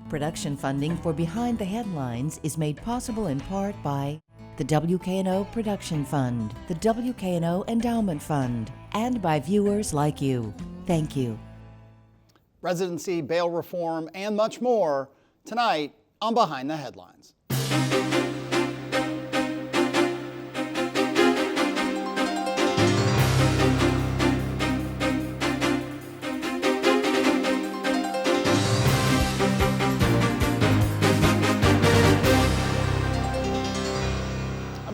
Production funding for Behind the Headlines is made possible in part by the WKNO Production Fund, the WKNO Endowment Fund, and by viewers like you. Thank you. Residency, bail reform, and much more tonight on Behind the Headlines.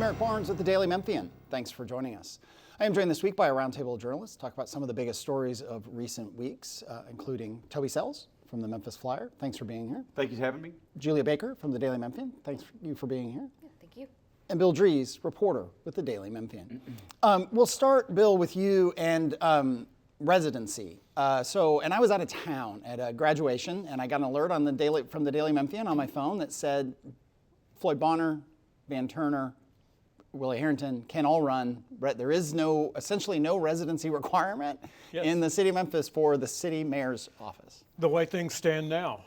Eric Barnes with the Daily Memphian. Thanks for joining us. I am joined this week by a roundtable of journalists to talk about some of the biggest stories of recent weeks, including Toby Sells from the Memphis Flyer. Thanks for being here. Thank you for having me. Julia Baker from the Daily Memphian. Thanks for being here. Yeah, thank you. And Bill Dries, reporter with the Daily Memphian. We'll start, Bill, with you and residency. And I was out of town at a graduation, and I got an alert on from the Daily Memphian on my phone that said Floyd Bonner, Van Turner, Willie Harrington can all run. There is essentially no residency requirement in the city of Memphis for the city mayor's office. The way things stand now,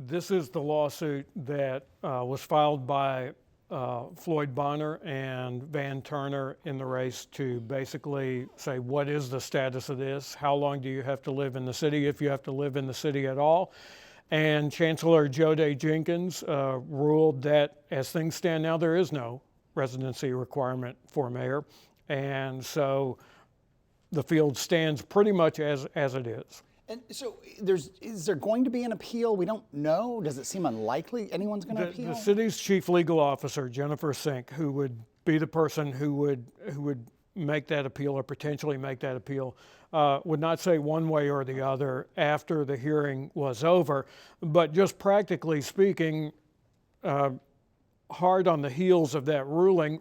this is the lawsuit that was filed by Floyd Bonner and Van Turner in the race to basically say, what is the status of this? How long do you have to live in the city, if you have to live in the city at all? And Chancellor Jode Jenkins ruled that as things stand now, there is no residency requirement for mayor, and so the field stands pretty much as it is. And so is there going to be an appeal? We don't know. Does it seem unlikely anyone's going to appeal? The city's chief legal officer, Jennifer Sink, who would be the person who would make that appeal or potentially make that appeal, would not say one way or the other after the hearing was over, but just practically speaking, hard on the heels of that ruling,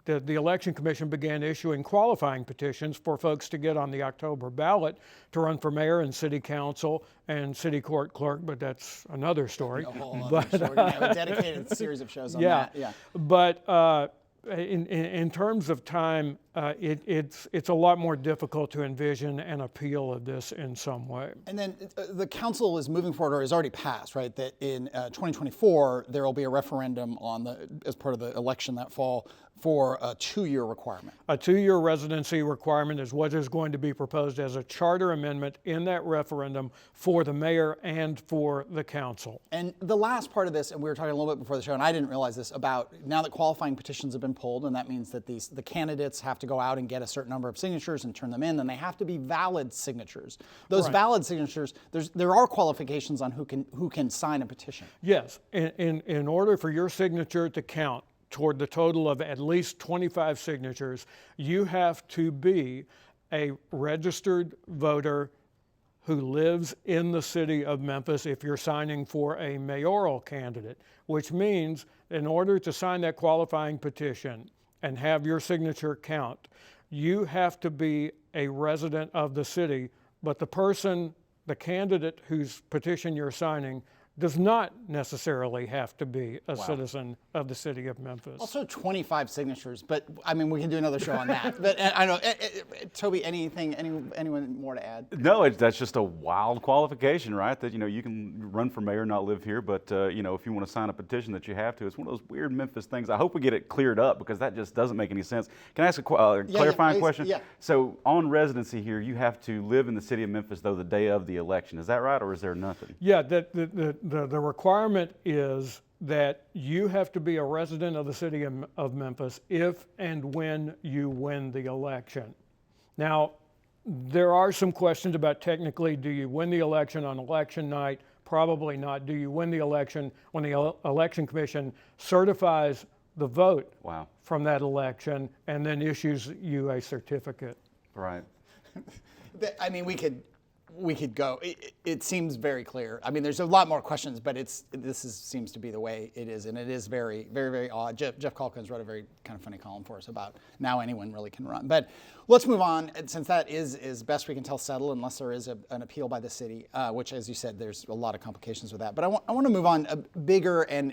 the Election Commission began issuing qualifying petitions for folks to get on the October ballot to run for mayor and city council and city court clerk, but that's another story. A whole other story. We're gonna have a dedicated series of shows on that. Yeah. But in terms of time, it's a lot more difficult to envision an appeal of this in some way. And then the council is moving forward, or has already passed, right? That in 2024 there will be a referendum as part of the election that fall for a 2-year requirement. A 2-year residency requirement is what is going to be proposed as a charter amendment in that referendum for the mayor and for the council. And the last part of this, and we were talking a little bit before the show, and I didn't realize this, about now that qualifying petitions have been pulled, and that means that the candidates have to go out and get a certain number of signatures and turn them in, and they have to be valid signatures. Those valid signatures, there are qualifications on who can sign a petition. Yes, in order for your signature to count toward the total of at least 25 signatures, you have to be a registered voter who lives in the city of Memphis if you're signing for a mayoral candidate, which means in order to sign that qualifying petition and have your signature count, you have to be a resident of the city, but the candidate whose petition you're signing does not necessarily have to be a citizen of the city of Memphis. Also 25 signatures, but I mean, we can do another show on that. But I know, Toby, anyone more to add? No, that's just a wild qualification, right? That, you can run for mayor, not live here, but, if you want to sign a petition that you have to, it's one of those weird Memphis things. I hope we get it cleared up because that just doesn't make any sense. Can I ask a clarifying question? Yeah. So on residency here, you have to live in the city of Memphis, though, the day of the election. Is that right, or is there nothing? Yeah, the requirement is that you have to be a resident of the city of Memphis if and when you win the election. Now, there are some questions about technically, do you win the election on election night? Probably not. Do you win the election when the Election Commission certifies the vote from that election and then issues you a certificate? Right. I mean, we could go. It seems very clear. I mean, there's a lot more questions, but seems to be the way it is, and it is very, very, very odd. Jeff Calkins wrote a very kind of funny column for us about now anyone really can run. But let's move on, since that is best we can tell settled, unless there is an appeal by the city, which, as you said, there's a lot of complications with that. But I want to move on a bigger and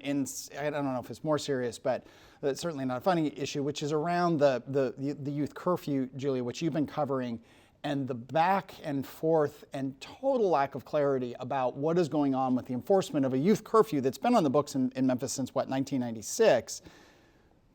I don't know if it's more serious, but it's certainly not a funny issue, which is around the youth curfew, Julia, which you've been covering. and the back and forth and total lack of clarity about what is going on with the enforcement of a youth curfew that's been on the books in Memphis since, 1996.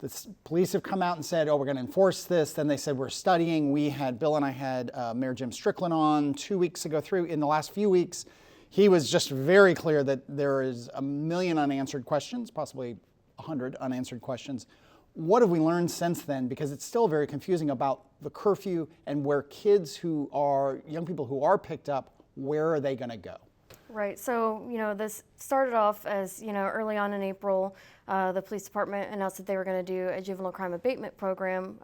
The police have come out and said, oh, we're going to enforce this. Then they said, we're studying. Bill and I had Mayor Jim Strickland on 2 weeks ago, in the last few weeks. He was just very clear that there is 1 million unanswered questions, possibly 100 unanswered questions. What have we learned since then? Because it's still very confusing about the curfew and where young people who are picked up, where are they going to go? Right. So, this started off as, early on in April, the police department announced that they were going to do a juvenile crime abatement program,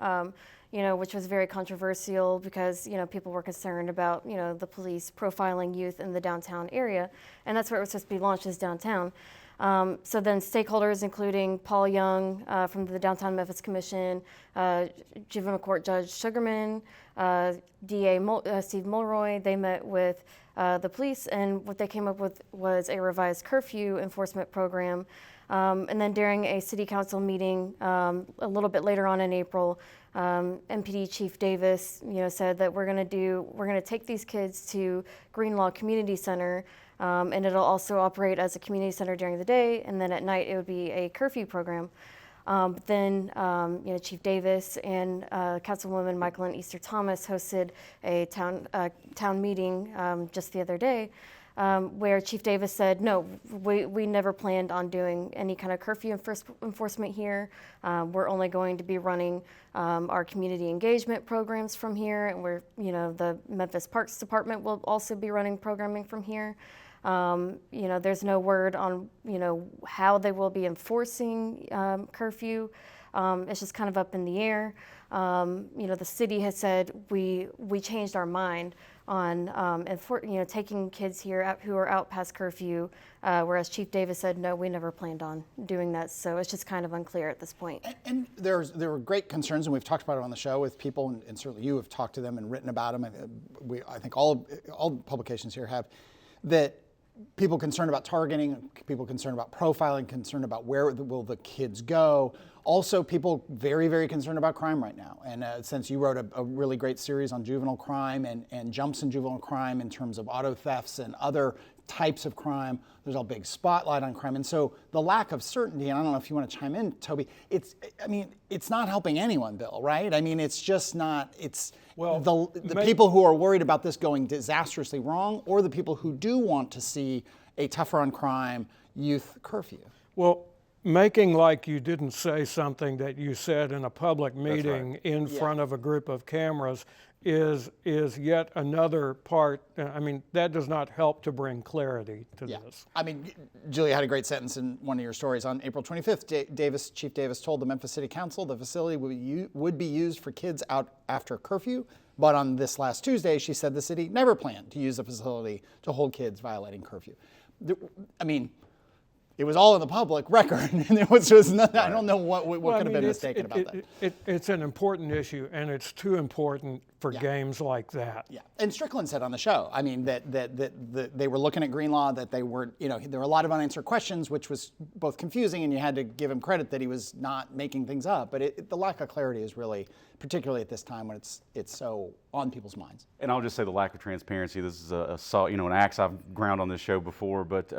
which was very controversial because, people were concerned about, the police profiling youth in the downtown area. And that's where it was supposed to be launched, is downtown. So then stakeholders, including Paul Young from the Downtown Memphis Commission, Juvenile Court Judge Sugarman, DA Steve Mulroy, they met with the police, and what they came up with was a revised curfew enforcement program. And then during a city council meeting a little bit later on in April, MPD Chief Davis, said that we're going to take these kids to Greenlaw Community Center, and it'll also operate as a community center during the day, and then at night it would be a curfew program. Then Chief Davis and Councilwoman Michael and Easter Thomas hosted a town meeting just the other day, where Chief Davis said, no, we never planned on doing any kind of curfew enforcement here. We're only going to be running our community engagement programs from here, and the Memphis Parks Department will also be running programming from here. There's no word on, how they will be enforcing curfew. It's just kind of up in the air. The city has said we changed our mind on taking kids here who are out past curfew, whereas Chief Davis said, no, we never planned on doing that. So it's just kind of unclear at this point. And there were great concerns, and we've talked about it on the show with people, and certainly you have talked to them and written about them. I think all publications here have, that people concerned about targeting, people concerned about profiling, concerned about where will the kids go. Also, people very, very concerned about crime right now. And since you wrote a really great series on juvenile crime and jumps in juvenile crime in terms of auto thefts and other types of crime, there's a big spotlight on crime. And so the lack of certainty, and I don't know if you want to chime in, Toby, it's not helping anyone, Bill, right? I mean, it's just not, the people who are worried about this going disastrously wrong, or the people who do want to see a tougher on crime youth curfew. Well, making like you didn't say something that you said in a public meeting in front of a group of cameras is yet another part. That does not help to bring clarity to this. Julia had a great sentence in one of your stories. On April 25th, Chief Davis told the Memphis City Council the facility would be used for kids out after curfew. But on this last Tuesday, she said the city never planned to use the facility to hold kids violating curfew. It was all in the public record, and there was nothing. I don't know what could have been mistaken about that. It's an important issue, and it's too important for games like that. Yeah, and Strickland said on the show, that they were looking at Greenlaw, that they were, there were a lot of unanswered questions, which was both confusing, and you had to give him credit that he was not making things up. But the lack of clarity is really, particularly at this time when it's so on people's minds. And I'll just say the lack of transparency. This is an axe I've ground on this show before, but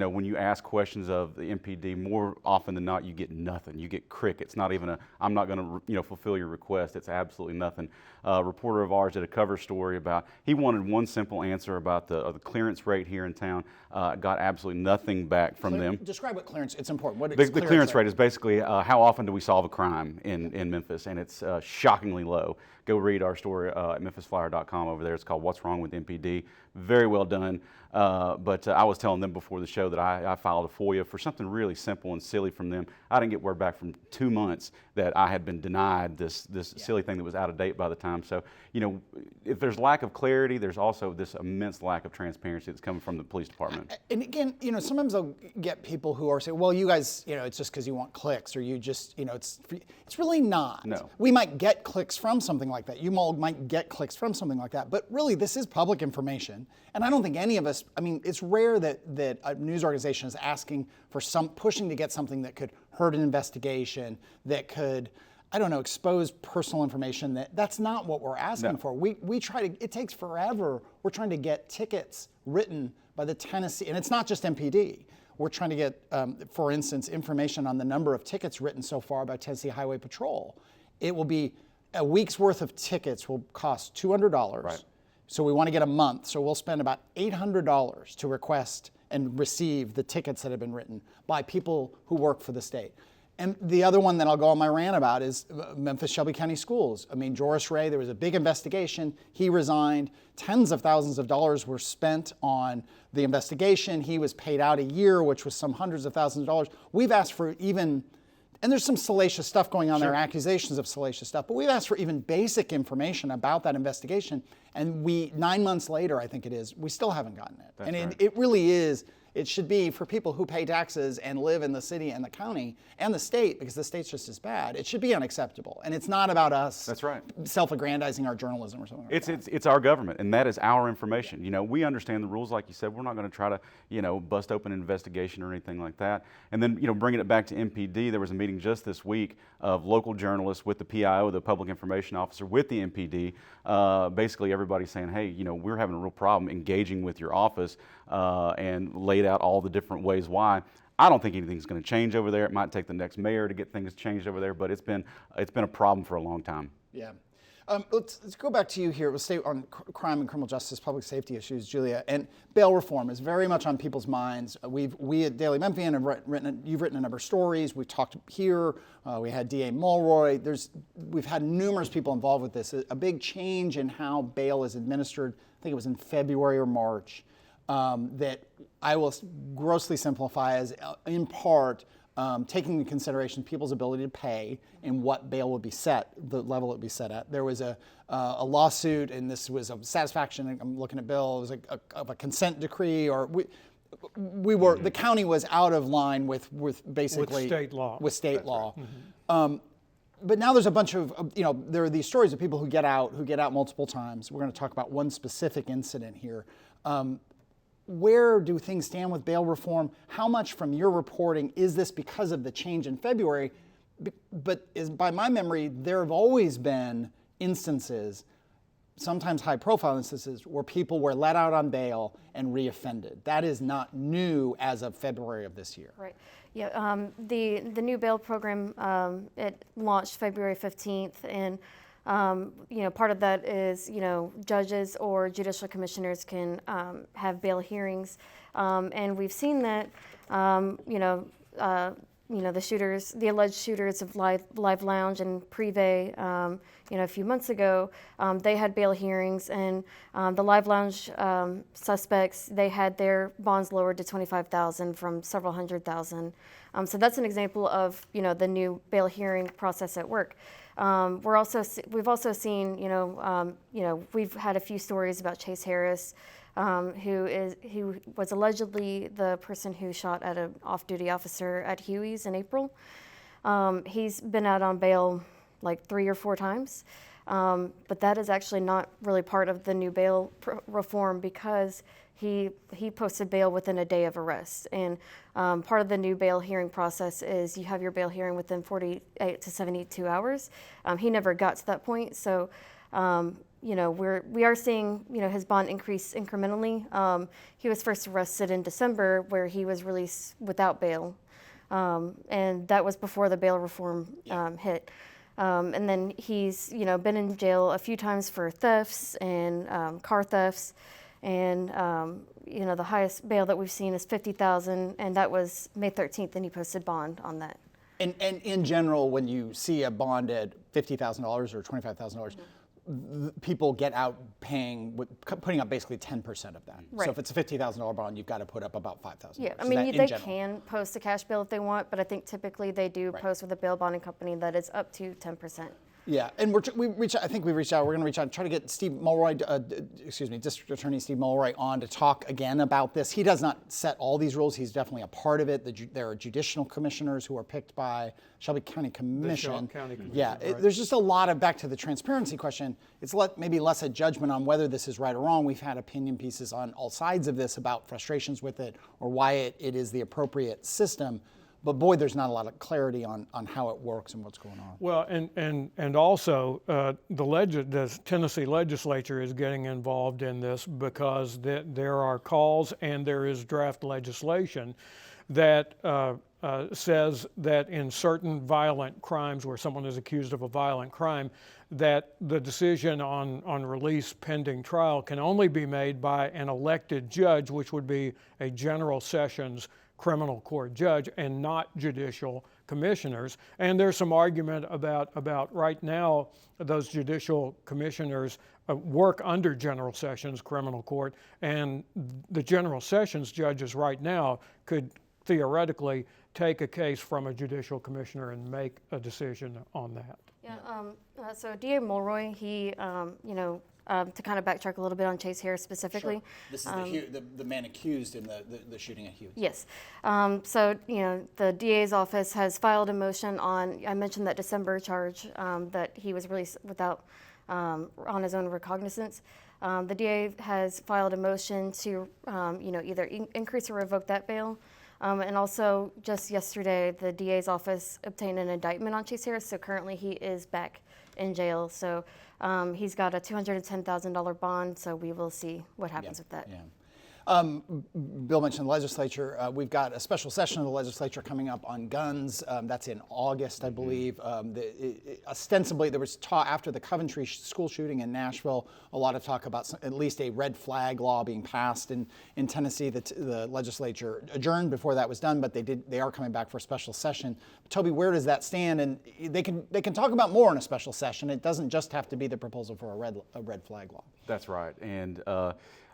when you ask questions of the MPD, more often than not, you get nothing. You get crickets. Not even I'm not going to fulfill your request. It's absolutely nothing. A reporter of ours did a cover story about, he wanted one simple answer about the clearance rate here in town. Got absolutely nothing back from them. Describe what clearance, it's important. The clearance rate is basically how often do we solve a crime in Memphis, and it's shockingly low. Go read our story at memphisflyer.com over there. It's called What's Wrong with MPD. Very well done. But I was telling them before the show that I filed a FOIA for something really simple and silly from them. I didn't get word back from 2 months that I had been denied this silly thing that was out of date by the time. So, if there's lack of clarity, there's also this immense lack of transparency that's coming from the police department. And again, sometimes I'll get people who are saying, well, you guys, it's just because you want clicks, or you just, it's really not. No. We might get clicks from something like that. You all might get clicks from something like that. But really, this is public information. And I don't think any of us, it's rare that a news organization is asking for pushing to get something that could hurt an investigation, that could I don't know, expose personal information. That's not what we're asking No. for. We try to, it takes forever. We're trying to get tickets written by the Tennessee, and it's not just MPD. We're trying to get, for instance, information on the number of tickets written so far by Tennessee Highway Patrol. It will be a week's worth of tickets will cost $200. Right. So we want to get a month. So we'll spend about $800 to request and receive the tickets that have been written by people who work for the state. And the other one that I'll go on my rant about is Memphis Shelby County Schools. I mean, Joris Ray, there was a big investigation. He resigned. Tens of thousands of dollars were spent on the investigation. He was paid out a year, which was some hundreds of thousands of dollars. We've asked for even, and there's some salacious stuff going on there, accusations of salacious stuff, but we've asked for even basic information about that investigation. And 9 months later, I think it is, we still haven't gotten it. That's and right. it really is. It should be for people who pay taxes and live in the city and the county and the state, because the state's just as bad. It should be unacceptable. And it's not about us That's right. self-aggrandizing our journalism or something like that. It's our government, and that is our information. You know, we understand the rules, like you said. We're not going to try to, you know, bust open an investigation or anything like that. And then, you know, bringing it back to MPD, there was a meeting just this week of local journalists with the PIO, the Public Information Officer, with the MPD. Basically, everybody saying, hey, you know, we're having a real problem engaging with your office, and laid out all the different ways why. I don't think anything's going to change over there. It might take the next mayor to get things changed over there, but it's been a problem for a long time. Yeah. Let's go back to you here. We'll stay on crime and criminal justice, public safety issues, Julia. And bail reform is very much on people's minds. We at Daily Memphian have you've written a number of stories. We've talked here. We had DA Mulroy. We've had numerous people involved with this. A big change in how bail is administered. I think it was in February or March. That I will grossly simplify as, in part, taking into consideration people's ability to pay and what bail would be set, the level it would be set at. There was a lawsuit, and this was of satisfaction. I'm looking at Bill. It was of a consent decree, or we were the county was out of line with basically With state law. With state law. But now there's a bunch of, you know, there are these stories of people who get out multiple times. We're going to talk about one specific incident here. Where do things stand with bail reform? How much from your reporting is this because of the change in February? But by my memory, there have always been instances, sometimes high-profile instances, where people were let out on bail and reoffended. That is not new as of February of this year. Right. Yeah. The new bail program, it launched February 15th, and you know, part of that is, you know, judges or judicial commissioners can have bail hearings, and we've seen that, the alleged shooters of Live Lounge and Privé, a few months ago, they had bail hearings, and the Live Lounge suspects, they had their bonds lowered to $25,000 from several $100,000. So that's an example of, you know, the new bail hearing process at work. We've also seen, we've had a few stories about Chase Harris, who was allegedly the person who shot at an off-duty officer at Huey's in April. He's been out on bail like 3 or 4 times, but that is actually not really part of the new bail reform, because he posted bail within a day of arrest. And part of the new bail hearing process is you have your bail hearing within 48 to 72 hours. He never got to that point, so we are seeing, his bond increase incrementally. He was first arrested in December, where he was released without bail, and that was before the bail reform hit. And then he's, been in jail a few times for thefts and car thefts. And, the highest bail that we've seen is $50,000, and that was May 13th, and he posted bond on that. And in general, when you see a bond at $50,000 or $25,000, people get out putting up basically 10% of that. Right. So if it's a $50,000 bond, you've got to put up about $5,000. Yeah, I mean, they can post a cash bail if they want, but I think typically they do post with a bail bonding company that is up to 10%. Yeah, and we reached out. We're going to reach out and try to get Steve Mulroy, District Attorney Steve Mulroy, on to talk again about this. He does not set all these rules. He's definitely a part of it. There are judicial commissioners who are picked by Shelby County Commission. The Shelby County Commission. Yeah, right. there's just a lot of, back to the transparency question, it's maybe less a judgment on whether this is right or wrong. We've had opinion pieces on all sides of this about frustrations with it or why it is the appropriate system. but boy, there's not a lot of clarity on how it works and what's going on. Well, and also the Tennessee legislature is getting involved in this because there are calls and there is draft legislation that says that in certain violent crimes where someone is accused of a violent crime, that the decision on release pending trial can only be made by an elected judge, which would be a General Sessions criminal court judge and not judicial commissioners. And there's some argument about right now those judicial commissioners work under General Sessions criminal court, and the General Sessions judges right now could theoretically take a case from a judicial commissioner and make a decision on that. Yeah. So D.A. Mulroy, he, to kind of backtrack a little bit on Chase Harris specifically. Sure. This is the man accused in the shooting at Hughes. Yes. So, the DA's office has filed a motion on, I mentioned that December charge that he was released without, on his own recognizance. The DA has filed a motion to, either increase or revoke that bail. And also, just yesterday, the DA's office obtained an indictment on Chase Harris, so currently he is back in jail. So he's got a $210,000 bond, so we will see what happens with that. Yeah. Bill mentioned the legislature. We've got a special session of the legislature coming up on guns. That's in August, I believe. Ostensibly, there was talk after the Coventry school shooting in Nashville, a lot of talk about at least a red flag law being passed in Tennessee. The legislature adjourned before that was done, but they are coming back for a special session. Toby, where does that stand? And they can talk about more in a special session. It doesn't just have to be the proposal for a red flag law. That's right. And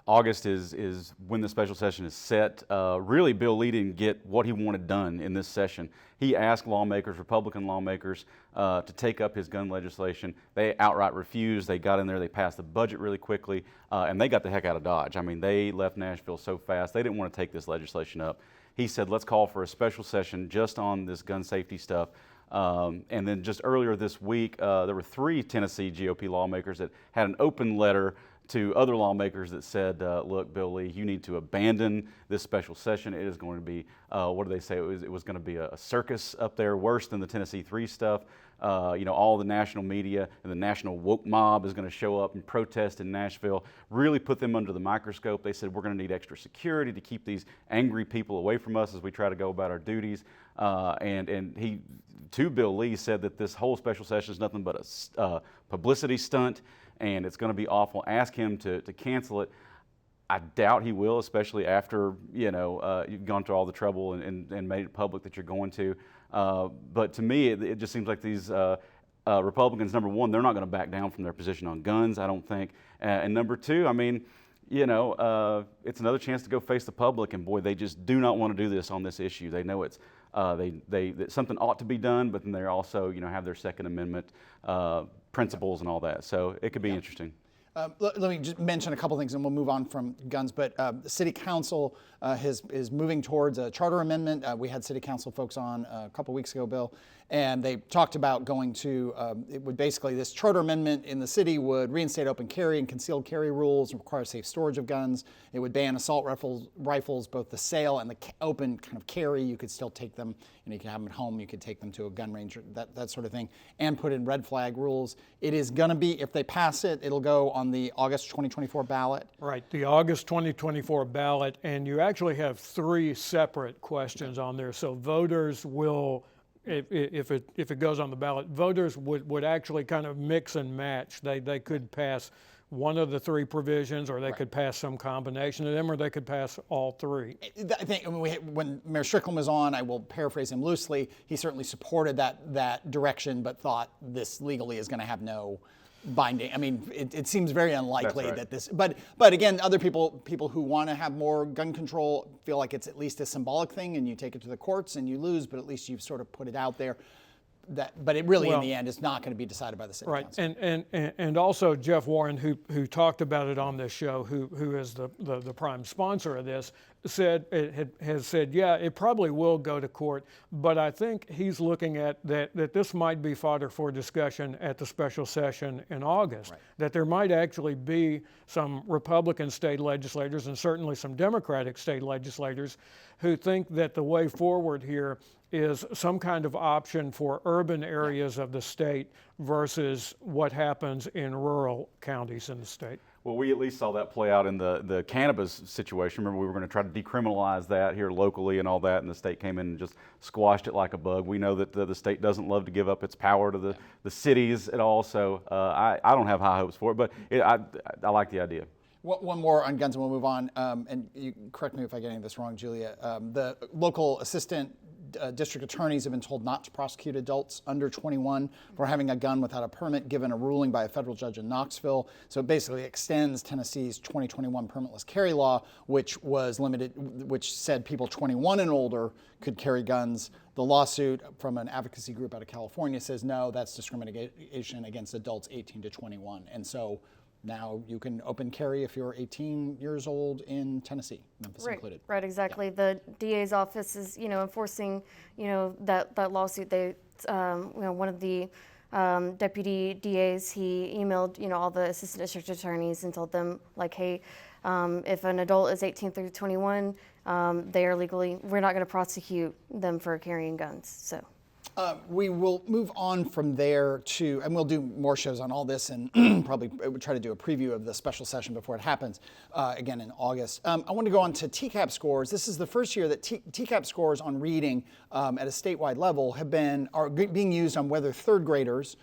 August is when the special session is set. Really, Bill Lee didn't get what he wanted done in this session. He asked lawmakers, Republican lawmakers, to take up his gun legislation. They outright refused. They got in there, they passed the budget really quickly, and they got the heck out of Dodge. I mean, they left Nashville so fast. They didn't want to take this legislation up. He said, let's call for a special session just on this gun safety stuff. And then just earlier this week, there were 3 Tennessee GOP lawmakers that had an open letter to other lawmakers that said, look, Bill Lee, you need to abandon this special session. It is going to be, what do they say? It was going to be a circus up there, worse than the Tennessee 3 stuff. All the national media and the national woke mob is going to show up and protest in Nashville, really put them under the microscope. They said, we're going to need extra security to keep these angry people away from us as we try to go about our duties. And he, to Bill Lee, said that this whole special session is nothing but a publicity stunt, and it's going to be awful. Ask him to cancel it. I doubt he will, especially after you've gone through all the trouble and made it public that you're going to. But to me, it just seems like these Republicans, number one, they're not going to back down from their position on guns, I don't think. And number two, I mean, it's another chance to go face the public, and boy, they just do not want to do this on this issue. They know it's that something ought to be done, but then they also have their Second Amendment principles and all that. So it could be interesting. Let me just mention a couple things and we'll move on from guns, but the City Council is moving towards a charter amendment. We had City Council folks on a couple weeks ago, Bill, and they talked about going to, it would basically, this charter amendment in the city would reinstate open carry and concealed carry rules, require safe storage of guns. It would ban assault rifles, both the sale and the open kind of carry. You could still take them, you can have them at home, you could take them to a gun range, that sort of thing, and put in red flag rules. It is going to be, if they pass it, it'll go on the August 2024 ballot. Right, the August 2024 ballot, and you actually have 3 separate questions on there. So voters will, if it goes on the ballot, voters would actually kind of mix and match. They could pass one of the 3 provisions, or they could pass some combination of them, or they could pass all 3. I think when Mayor Strickland was on, I will paraphrase him loosely, he certainly supported that direction, but thought this legally is going to have no binding. I mean, it seems very unlikely that this, but again, other people who want to have more gun control feel like it's at least a symbolic thing, and you take it to the courts and you lose, but at least you've sort of put it out there. But it really, in the end, is not going to be decided by the City Council. And also Jeff Warren, who talked about it on this show, who is the prime sponsor of this, has said, yeah, it probably will go to court, but I think he's looking at that this might be fodder for discussion at the special session in August, that there might actually be some Republican state legislators and certainly some Democratic state legislators who think that the way forward here is some kind of option for urban areas of the state versus what happens in rural counties in the state. Well, we at least saw that play out in the cannabis situation. Remember, we were going to try to decriminalize that here locally and all that, and the state came in and just squashed it like a bug. We know that the state doesn't love to give up its power to the cities at all, so I don't have high hopes for it, but I like the idea. One more on guns and we'll move on. And you correct me if I get any of this wrong, Julia. The local assistant district attorneys have been told not to prosecute adults under 21 for having a gun without a permit, given a ruling by a federal judge in Knoxville. So it basically extends Tennessee's 2021 permitless carry law, which was limited, which said people 21 and older could carry guns. The lawsuit from an advocacy group out of California says no, that's discrimination against adults 18 to 21. And so now you can open carry if you're 18 years old in Tennessee, Memphis included. Right, exactly. Yeah. The DA's office is, enforcing, that lawsuit. They, one of the deputy DAs, he emailed, all the assistant district attorneys and told them, like, hey, if an adult is 18 through 21, they are legally, we're not going to prosecute them for carrying guns. So. We will move on from there to, and we'll do more shows on all this and probably try to do a preview of the special session before it happens, again in August. I want to go on to TCAP scores. This is the first year that TCAP scores on reading at a statewide level are being used on whether third graders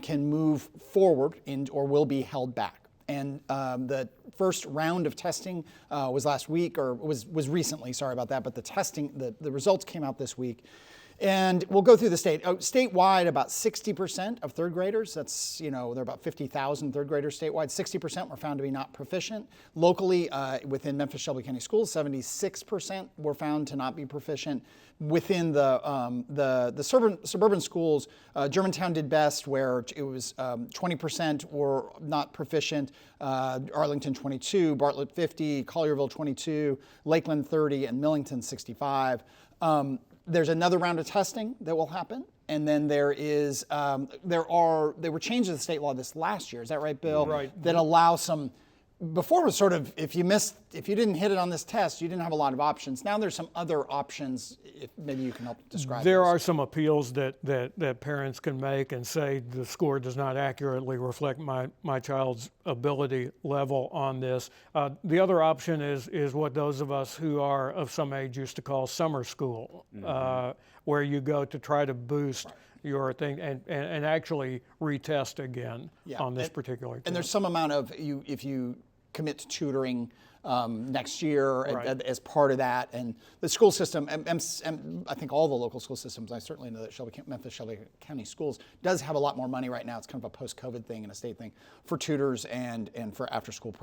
can move forward or will be held back. And the first round of testing was last week, or was recently, sorry about that, but the testing, the results came out this week. And we'll go through the state. Statewide, about 60% of third graders, that's, there are about 50,000 third graders statewide, 60% were found to be not proficient. Locally, within Memphis Shelby County Schools, 76% were found to not be proficient. Within the suburban schools, Germantown did best, where it was 20% were not proficient, Arlington 22, Bartlett 50, Collierville 22, Lakeland 30, and Millington 65. There's another round of testing that will happen, and then there were changes to the state law this last year. Is that right, Bill? Right. That allow some. Before it was sort of, if you didn't hit it on this test, you didn't have a lot of options. Now there's some other options. If maybe you can help describe. There those. are some appeals that parents can make and say the score does not accurately reflect my child's ability level on this. The other option is what those of us who are of some age used to call summer school, where you go to try to boost your thing and actually retest again on this particular test. And there's some amount of if you commit to tutoring next year as part of that. And the school system, and I think all the local school systems, I certainly know that Memphis Shelby County Schools does have a lot more money right now. It's kind of a post-COVID thing and a state thing for tutors and for after-school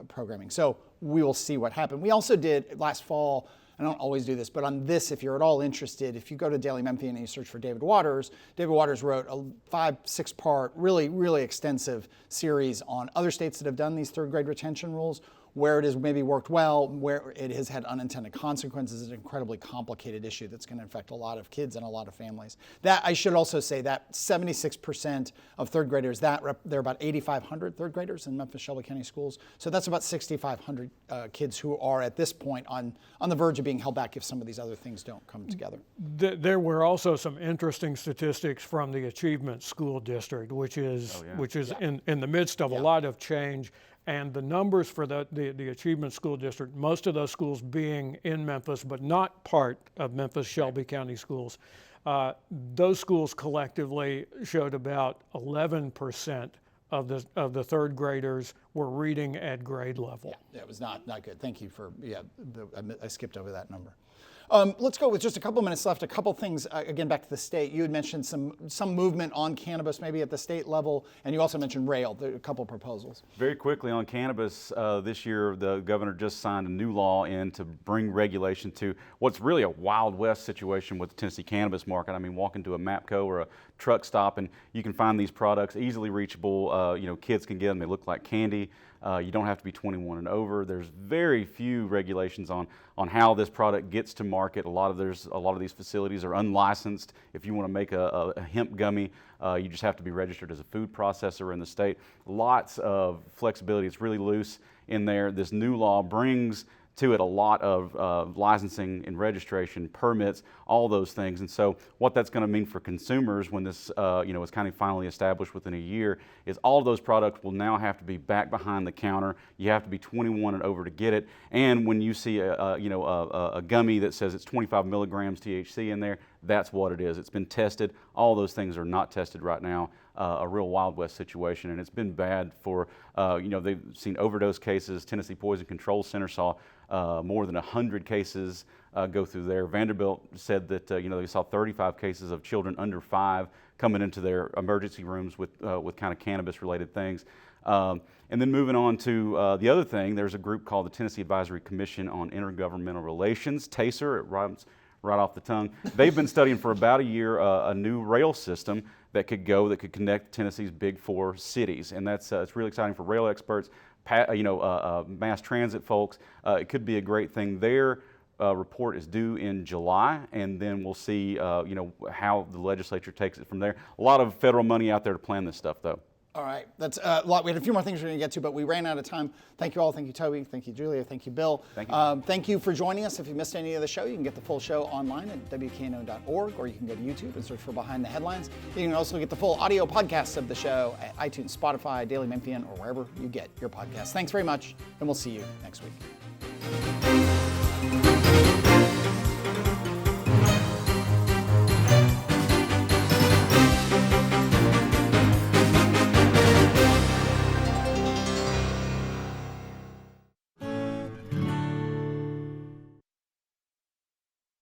programming. So we will see what happens. We also did last fall, I don't always do this, but on this, if you're at all interested, if you go to Daily Memphian and you search for David Waters wrote a 5-6 part, really, really extensive series on other states that have done these third grade retention rules, where it has maybe worked well, where it has had unintended consequences. It's an incredibly complicated issue that's going to affect a lot of kids and a lot of families. That I should also say that 76% of third graders, there are about 8,500 third graders in Memphis Shelby County Schools. So that's about 6,500 kids who are at this point on the verge of being held back if some of these other things don't come together. There were also some interesting statistics from the Achievement School District, which is in the midst of a lot of change. And the numbers for the Achievement School District, most of those schools being in Memphis, but not part of Memphis Shelby County Schools, those schools collectively showed about 11% of the third graders were reading at grade level. Yeah, it was not good. Thank you for, I skipped over that number. Let's go with just a couple minutes left. A couple things, again, back to the state. You had mentioned some movement on cannabis, maybe at the state level, and you also mentioned rail, a couple proposals. Very quickly on cannabis, this year the governor just signed a new law in to bring regulation to what's really a Wild West situation with the Tennessee cannabis market. I mean, walk into a MAPCO or a truck stop and you can find these products easily reachable. Kids can get them. They look like candy. You don't have to be 21 and over. There's very few regulations on how this product gets to market. A lot of these facilities are unlicensed. If you want to make a hemp gummy, you just have to be registered as a food processor in the state. Lots of flexibility. It's really loose in there. This new law brings to it a lot of licensing and registration, permits, all those things. And so what that's going to mean for consumers when this is kind of finally established within a year is all of those products will now have to be back behind the counter. You have to be 21 and over to get it. And when you see a gummy that says it's 25 milligrams THC in there, that's what it is. It's been tested. All those things are not tested right now. A real Wild West situation, and it's been bad for, they've seen overdose cases. Tennessee Poison Control Center saw more than 100 cases go through there. Vanderbilt said that, they saw 35 cases of children under 5 coming into their emergency rooms with kind of cannabis-related things. And then moving on to the other thing, there's a group called the Tennessee Advisory Commission on Intergovernmental Relations, TASER. It rhymes right off the tongue. They've been studying for about a year a new rail system that could connect Tennessee's big 4 cities, and that's it's really exciting for rail experts, mass transit folks. It could be a great thing. Their report is due in July, and then we'll see how the legislature takes it from there. A lot of federal money out there to plan this stuff, though. All right, that's a lot. We had a few more things we're going to get to, but we ran out of time. Thank you all. Thank you, Toby. Thank you, Julia. Thank you, Bill. Thank you. Thank you for joining us. If you missed any of the show, you can get the full show online at WKNO.org, or you can go to YouTube and search for Behind the Headlines. You can also get the full audio podcasts of the show at iTunes, Spotify, Daily Memphian, or wherever you get your podcasts. Thanks very much, and we'll see you next week.